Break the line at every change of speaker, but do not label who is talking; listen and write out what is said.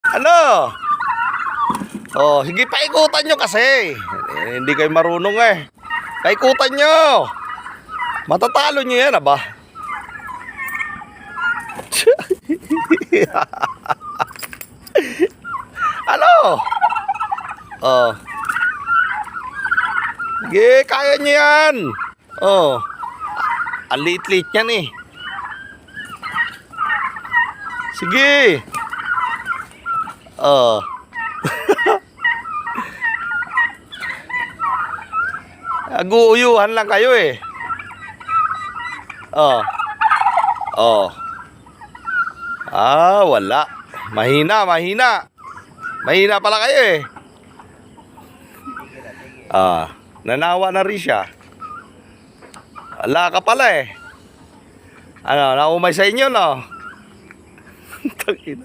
Ano? Oh, sige, paikutan nyo kasi. Hindi kayo marunong eh. Paikutan nyo. Matatalo nyo yan, aba. Ano? Oh. Sige, kaya nyo yan. Oh. Ang liit-liit yan eh. Sige. Oh. Aguuyuhan lang kayo eh. Oh. Oh. Ah, wala. Mahina, mahina. Mahina pala kayo eh. Ah, nanawa na rin siya. Wala ka pala eh. Ano, naumay sa inyo no? Tangina.